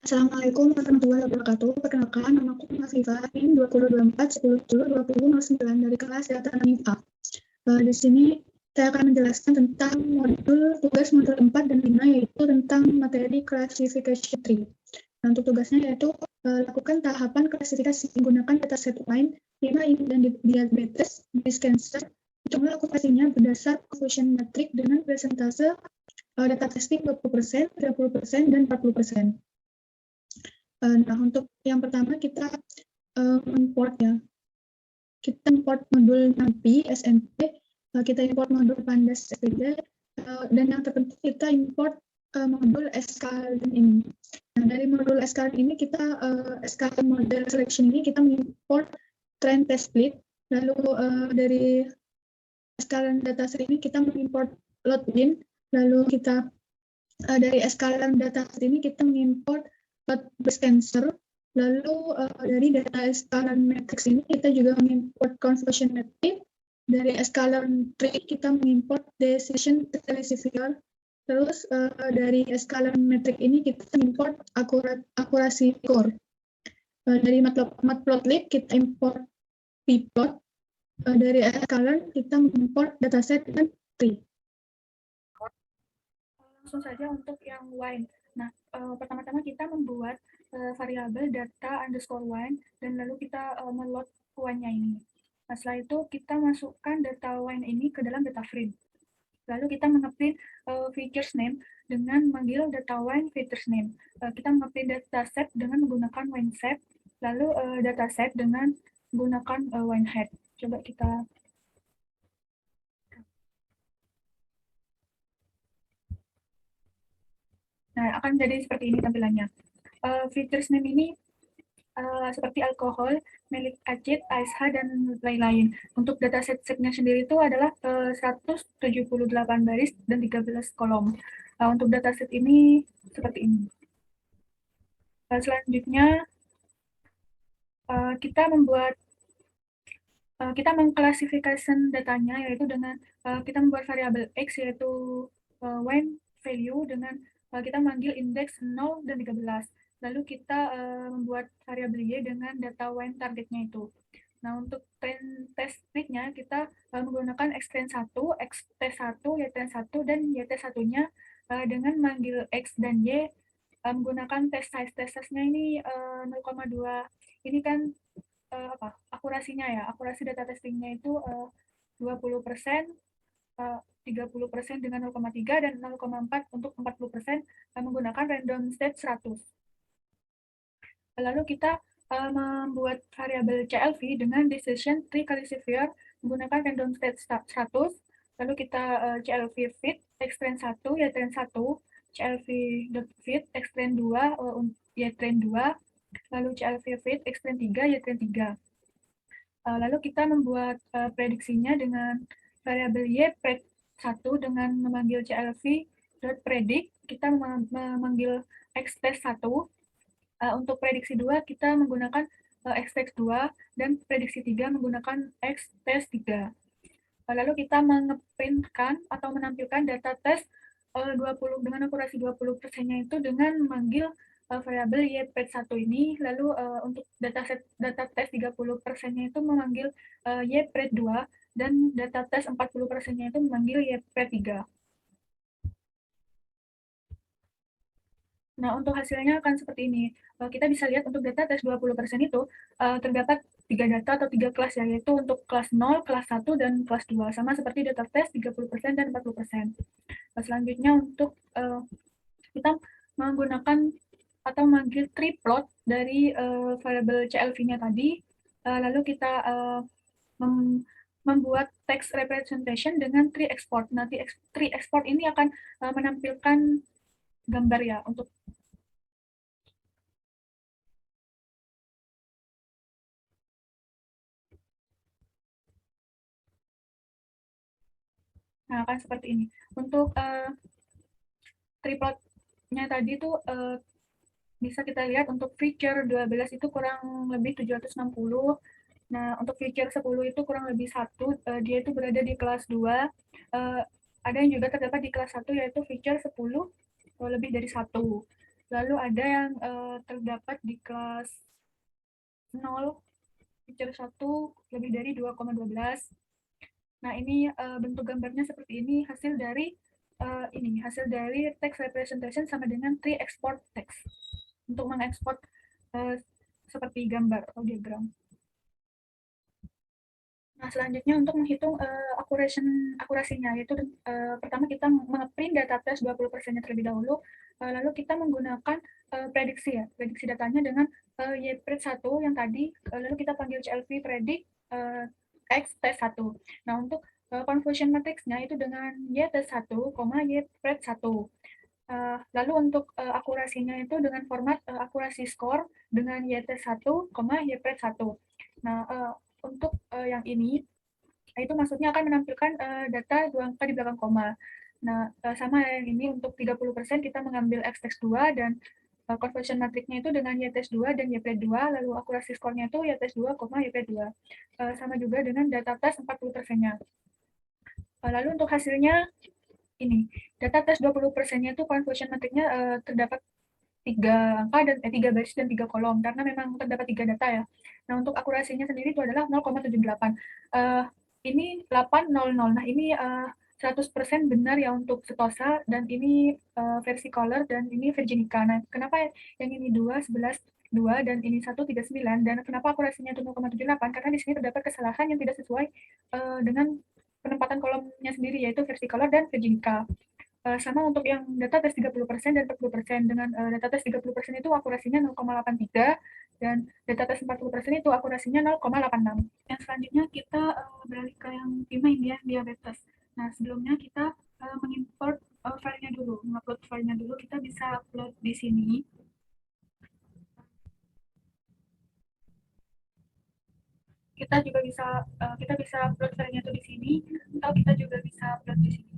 Assalamualaikum warahmatullahi wabarakatuh. Perkenalkan, namaku Mafifa, NIM 2024-10-10-2009 dari kelas Data Analytics A. Di sini saya akan menjelaskan tentang tugas modul 4 dan 5, yaitu tentang materi classification tree. Nah, untuk tugasnya yaitu lakukan tahapan klasifikasi menggunakan dataset wine, 5 dan diabetes, breast cancer. Jumlah okupasinya berdasar confusion metric dengan presentase data testing 20%, 30%, dan 40%. Nah, untuk yang pertama kita import ya. Kita import modul NAMPI, SMP, kita import modul Pandas SPD, dan yang terpenting kita import modul SKLN ini. Nah, dari modul SKLN ini kita SKLN model selection ini kita mengimport trend test split, lalu dari SKLN dataset ini kita mengimport load bin, lalu kita dari SKLN dataset ini kita mengimport breast cancer. Lalu dari data SKLN matrix ini kita juga mengimport conversion metric. Dari SKLN tree kita mengimport decision classifier. Terus dari SKLN metric ini kita mengimport akurasi core. Dari matplotlib kita import pplot. Dari SKLN kita mengimport dataset dan tree. Langsung saja untuk yang wine. Nah, pertama-tama kita membuat variabel data underscore wine, dan lalu kita meload wine-nya ini. Nah, setelah itu kita masukkan data wine ini ke dalam data frame. Lalu kita mengeprint features name dengan manggil data wine features name. Kita mengeprint dataset dengan menggunakan wine set, lalu dataset dengan menggunakan wine head. Coba kita akan jadi seperti ini tampilannya. Features name ini seperti alkohol, milik acid, ASH, dan lain-lain. Untuk dataset-setnya sendiri itu adalah 178 baris dan 13 kolom. Untuk dataset ini seperti ini. Selanjutnya kita mengklasifikasi datanya, yaitu dengan kita membuat variabel X, yaitu wine value, dengan kita manggil indeks 0 dan 13. Lalu kita membuat variabel Y dengan data wine targetnya itu. Nah, untuk test splitnya kita menggunakan xtrend1, xt1, ytrend1, dan yt1-nya dengan manggil X dan Y menggunakan test size-nya ini 0,2. Ini kan akurasinya ya, akurasi data testingnya itu 20%, 30% dengan 0,3, dan 0,4 untuk 40% menggunakan random state 100. Lalu kita membuat variabel CLV dengan decision tree classifier menggunakan random state 100. Lalu kita CLV fit xtrend 1 ytrend 1, CLV fit xtrend 2 ytrend 2, lalu CLV fit xtrend 3 ytrend 3. Lalu kita membuat prediksinya dengan variabel y pred 1 dengan memanggil clv.predict. Kita memanggil xtest1. Untuk prediksi 2 kita menggunakan xtest2, dan prediksi 3 menggunakan xtest3. Lalu kita mengeprintkan atau menampilkan data tes 20 dengan akurasi 20%-nya itu dengan memanggil variabel ypred1 ini. Lalu untuk data tes 30%-nya itu memanggil ypred2, dan data tes 40%-nya itu memanggil ypred3. Nah, untuk hasilnya akan seperti ini. Kita bisa lihat untuk data tes 20% itu terdapat 3 data atau 3 kelas, ya, yaitu untuk kelas 0, kelas 1, dan kelas 2. Sama seperti data tes 30% dan 40%. Selanjutnya untuk kita menggunakan atau memanggil tree plot dari variabel CLV-nya tadi. Lalu kita membuat text representation dengan tree export. Nanti tree export ini akan menampilkan gambar, ya, untuk akan seperti ini. Untuk tripodnya tadi tuh bisa kita lihat untuk feature 12 itu kurang lebih 760. Nah, untuk feature 10 itu kurang lebih 1, dia itu berada di kelas 2. Ada yang juga terdapat di kelas 1, yaitu feature 10 lebih dari 1. Lalu ada yang terdapat di kelas 0, feature 1 lebih dari 2,12. Nah, ini bentuk gambarnya seperti ini, hasil dari text representation sama dengan tree export text untuk mengekspor seperti gambar atau diagram. Nah, selanjutnya untuk menghitung akurasinya, yaitu pertama kita nge-print data test 20%-nya terlebih dahulu, lalu kita menggunakan prediksi datanya dengan YPRED 1 yang tadi, lalu kita panggil CLV predict X test 1. Nah, untuk conversion matrix-nya itu dengan Y test 1, YPRED 1. Lalu untuk akurasinya itu dengan format akurasi score dengan YT1, YPRED 1. Nah, untuk yang ini, itu maksudnya akan menampilkan data 2 angka di belakang koma. Nah, sama yang ini untuk 30% kita mengambil X-Test2 dan conversion matrixnya itu dengan YTS2 dan YP2, lalu akurasi skornya itu YTS2, YP2. Sama juga dengan data tes 40%-nya. Lalu untuk hasilnya ini, data tes 20%-nya itu conversion matrixnya terdapat 3 angka dan 3 baris dan 3 kolom karena memang terdapat 3 data ya. Nah, untuk akurasinya sendiri itu adalah 0,78. Ini 800. Nah, ini 100% benar ya untuk Setosa dan ini versi color dan ini Virginica. Nah, kenapa yang ini 2, 11, 2 dan ini 1, 39 dan kenapa akurasinya itu 0,78? Karena di sini terdapat kesalahan yang tidak sesuai dengan penempatan kolomnya sendiri yaitu versi color dan Virginica. Sama untuk yang data tes 30% dan 40%. Dengan data tes 30% itu akurasinya 0,83 dan data tes 40% itu akurasinya 0,86. Yang selanjutnya kita beralih ke yang PIMA diabetes. Nah, sebelumnya kita mengimport filenya dulu, mengupload filenya dulu. Kita bisa upload di sini. Kita bisa upload filenya itu di sini, atau kita juga bisa upload di sini.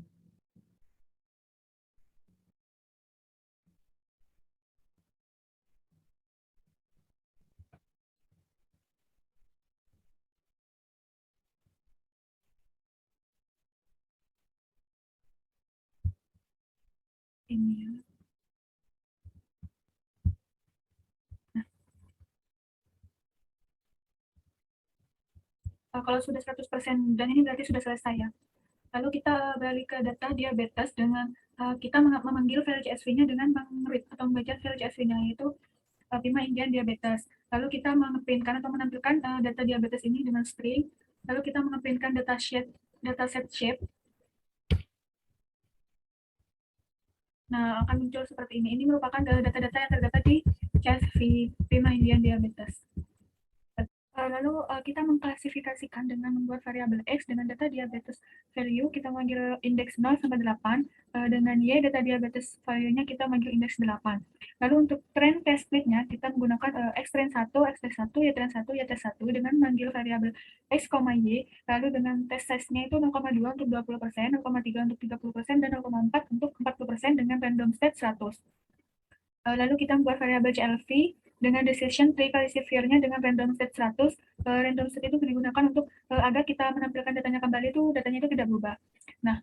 Ini ya. Kalau sudah 100% dan ini berarti sudah selesai ya. Lalu kita balik ke data diabetes dengan kita memanggil file CSV-nya dengan meng-read atau membaca file CSV-nya, yaitu PIMA Indian Diabetes. Lalu kita mengeprintkan atau menampilkan data diabetes ini dengan string. Lalu kita mengeprintkan dataset shape. Nah, akan muncul seperti ini. Ini merupakan data-data yang terdapat di CSV PIMA Indian Diabetes. Lalu kita mengklasifikasikan dengan membuat variabel X dengan data diabetes value, kita manggil indeks 0 sampai 8, dengan Y data diabetes value-nya kita manggil indeks 8. Lalu untuk trend test split-nya kita menggunakan X trend 1, X test 1, Y trend 1, Y test 1 dengan manggil variabel X, Y, lalu dengan test size-nya itu 0,2 untuk 20%, 0,3 untuk 30%, dan 0,4 untuk 40% dengan random state 100. Lalu kita membuat variabel CLV dengan decision tree classifier-nya dengan random state 100. Random state itu digunakan untuk agar kita menampilkan datanya kembali datanya itu tidak berubah. Nah,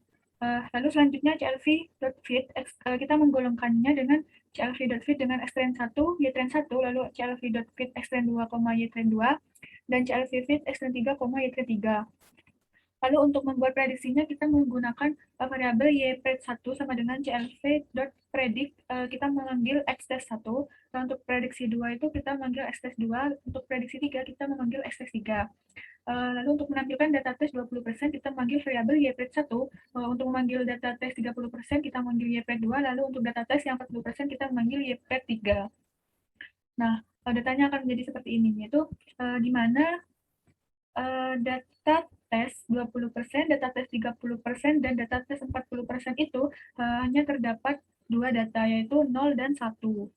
lalu selanjutnya CLV.fit kita menggolongkannya dengan CLV.fit dengan X trend 1, Y trend 1, lalu CLV.fit X trend 2, Y trend 2, dan CLV fit X trend 3, Y trend 3. Lalu untuk membuat prediksinya kita menggunakan variabel YPRED1 sama dengan CLV.predict, kita mengambil X-test1, dan untuk prediksi 2 itu kita memanggil X-test2, untuk prediksi 3 kita memanggil X-test3. Lalu untuk menampilkan data tes 20% kita memanggil variabel YPRED1, untuk memanggil data tes 30% kita memanggil YPRED2, lalu untuk data tes yang 40% kita memanggil YPRED3. Nah, datanya akan menjadi seperti ini, yaitu di mana data tes 20%, data tes 30%, dan data tes 40% itu hanya terdapat 2 data, yaitu 0 dan 1.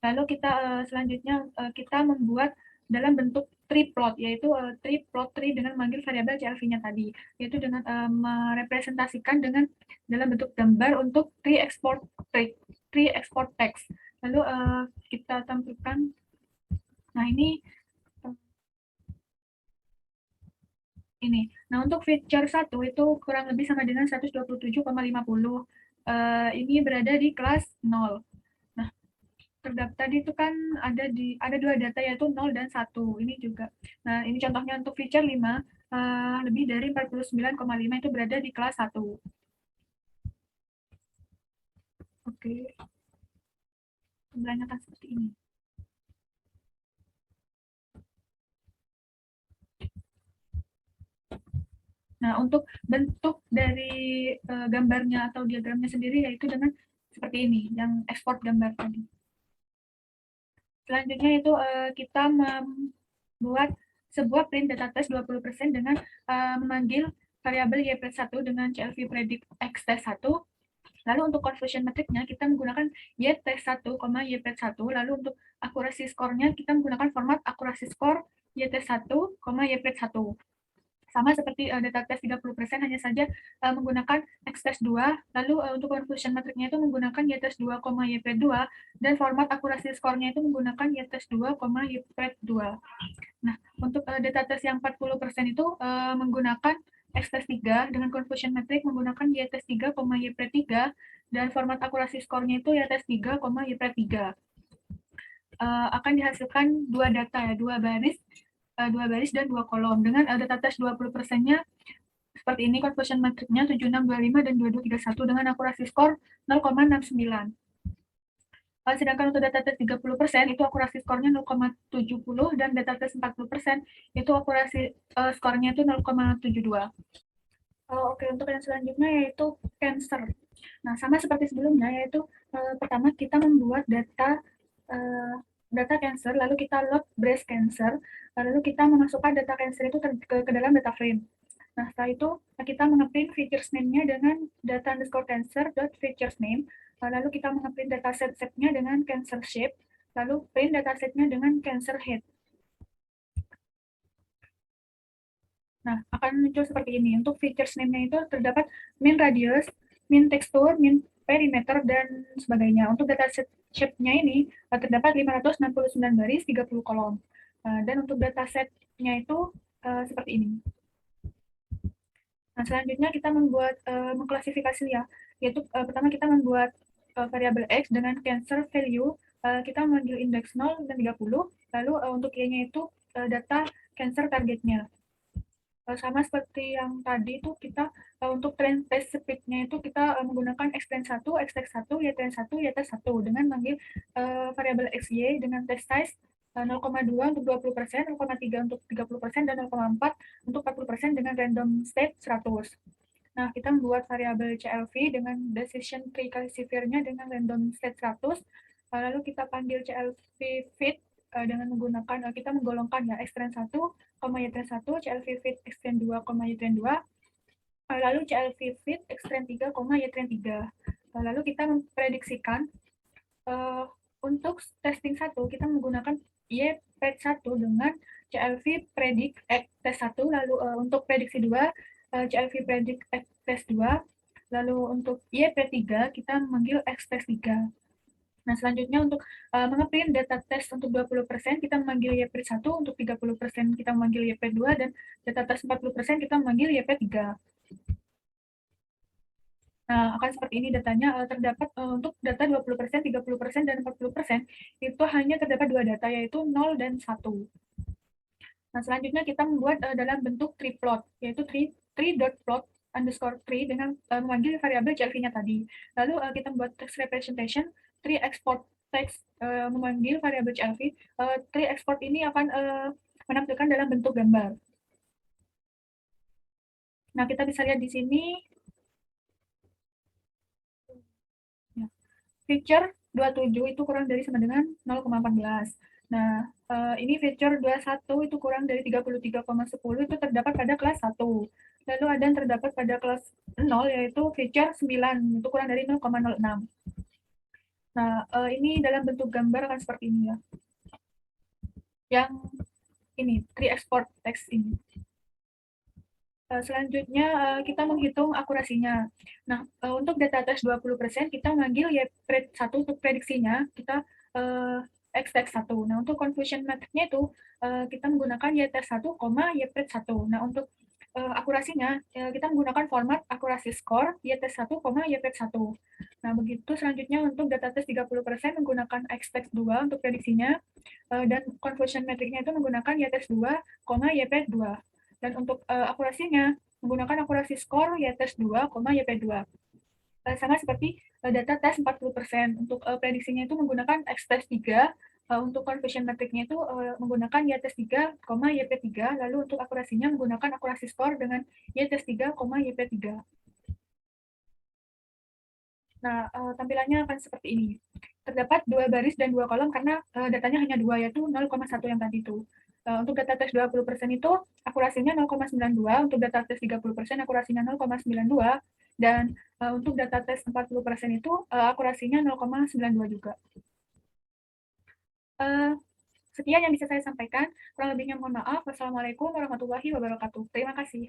Lalu kita selanjutnya kita membuat dalam bentuk tree plot, yaitu tree dengan memanggil variabel CLV-nya tadi, yaitu dengan merepresentasikan dengan dalam bentuk gambar untuk tree export text. Lalu kita tampilkan, nah ini. Nah, untuk feature 1 itu kurang lebih sama dengan 127,50. Ini berada di kelas 0. Nah, tadi itu kan ada dua data yaitu 0 dan 1. Ini juga. Nah, ini contohnya untuk feature 5, lebih dari 49,5 itu berada di kelas 1. Oke. Tampilannya akan seperti ini. Nah, untuk bentuk dari gambarnya atau diagramnya sendiri yaitu dengan seperti ini, yang ekspor gambar tadi. Selanjutnya itu kita membuat sebuah print data test 20% dengan memanggil variabel y+1 dengan CLV predict x test 1. Lalu untuk conversion metricnya kita menggunakan y test 1, y+1. Lalu untuk akurasi skornya kita menggunakan format akurasi skor y test 1, y+1. Sama seperti data test 30%, hanya saja menggunakan x test 2, lalu untuk conversion metricnya itu menggunakan y test 2, y+2, dan format akurasi skornya itu menggunakan y test 2, y+2. Nah, untuk data test yang 40% itu menggunakan x test 3 dengan conversion metric menggunakan y test 3, y+3, dan format akurasi skornya itu y test 3, y+3. Akan dihasilkan dua data ya, dua baris dan dua kolom. Dengan data test 20%-nya seperti ini, conversion metricnya 7625 dan 2231 dengan akurasi skor 0,69. Sedangkan untuk data test 30% itu akurasi skornya 0,70 dan data test 40% itu akurasi skornya itu 0,72. Oke, untuk yang selanjutnya yaitu cancer. Nah, sama seperti sebelumnya, yaitu pertama kita membuat data cancer, lalu kita load breast cancer, lalu kita memasukkan data cancer itu ke dalam data frame. Nah, setelah itu kita mengeprint features name-nya dengan data underscore cancer dot features name, lalu kita mengeprint data set-nya dengan cancer shape, lalu print data set-nya dengan cancer head. Nah, akan muncul seperti ini. Untuk features name-nya itu terdapat min radius, min tekstur, min perimeter, dan sebagainya. Untuk data set shape-nya ini terdapat 569 baris, 30 kolom. Dan untuk data set-nya itu seperti ini. Nah, selanjutnya kita membuat mengklasifikasi ya, yaitu pertama kita membuat variabel X dengan cancer value, kita memanggil indeks 0 dan 30, lalu untuk Y-nya itu data cancer targetnya. Sama seperti yang tadi itu kita untuk trend test speed-nya itu kita menggunakan x trend 1, x test 1, y trend 1, y test 1 dengan manggil variabel xy dengan test size 0,2 untuk 20%, 0,3 untuk 30%, dan 0,4 untuk 40% dengan random state 100. Nah, kita membuat variabel CLV dengan decision tree classifier-nya dengan random state 100, lalu kita panggil CLV fit dengan menggunakan, kita menggolongkan ya x trend 1, y trend 1, CLV fit x trend 2, y trend 2, lalu CLV fit x trend 3, y trend 3. Lalu kita memprediksikan untuk testing 1 kita menggunakan y pred 1 dengan CLV predict x test 1, lalu untuk prediksi 2 CLV predict x test 2, lalu untuk y pred 3 kita memanggil x test 3. Nah, selanjutnya untuk mengeprint data test untuk 20% kita memanggil y pred 1, untuk 30% kita memanggil y pred 2, dan data test 40% kita memanggil y pred 3. Nah, akan seperti ini datanya. Terdapat untuk data 20%, 30%, dan 40% itu hanya terdapat dua data, yaitu 0 dan 1. Nah, selanjutnya kita membuat dalam bentuk tree plot, yaitu tree.plot underscore tree dengan memanggil variabel CLV-nya tadi. Lalu kita membuat text representation, tree export text memanggil variabel CLV. Tree export ini akan menampilkan dalam bentuk gambar. Nah, kita bisa lihat di sini. Feature 27 itu kurang dari sama dengan 0,14. Nah, ini feature 21 itu kurang dari 33,10 itu terdapat pada kelas 1. Lalu ada yang terdapat pada kelas 0, yaitu feature 9, itu kurang dari 0,06. Nah, ini dalam bentuk gambar akan seperti ini ya. Yang ini, tree export text ini. Selanjutnya kita menghitung akurasinya. Nah, untuk data test 20% kita manggil y pred 1 untuk prediksinya, kita x test 1. Nah, untuk confusion metricnya itu kita menggunakan y test 1, y pred 1. Nah, untuk akurasinya kita menggunakan format akurasi skor y test 1, y pred 1. Nah, begitu selanjutnya untuk data tes 30% menggunakan X-Text 2 untuk prediksinya, dan conversion metricnya itu menggunakan YTEST 2, YP 2. Dan untuk akurasinya, menggunakan akurasi skor YTEST 2, YP 2. Sama seperti data tes 40%. Untuk prediksinya itu menggunakan X-Test 3, untuk conversion metricnya itu menggunakan YTEST 3, YP 3, lalu untuk akurasinya menggunakan akurasi skor dengan YTEST 3, YP 3. Nah, tampilannya akan seperti ini. Terdapat 2 baris dan 2 kolom karena datanya hanya 2, yaitu 0,1 yang tadi itu. Untuk data tes 20% itu akurasinya 0,92, untuk data tes 30% akurasinya 0,92, dan untuk data tes 40% itu akurasinya 0,92 juga. Sekian yang bisa saya sampaikan. Kurang lebihnya mohon maaf. Wassalamualaikum warahmatullahi wabarakatuh. Terima kasih.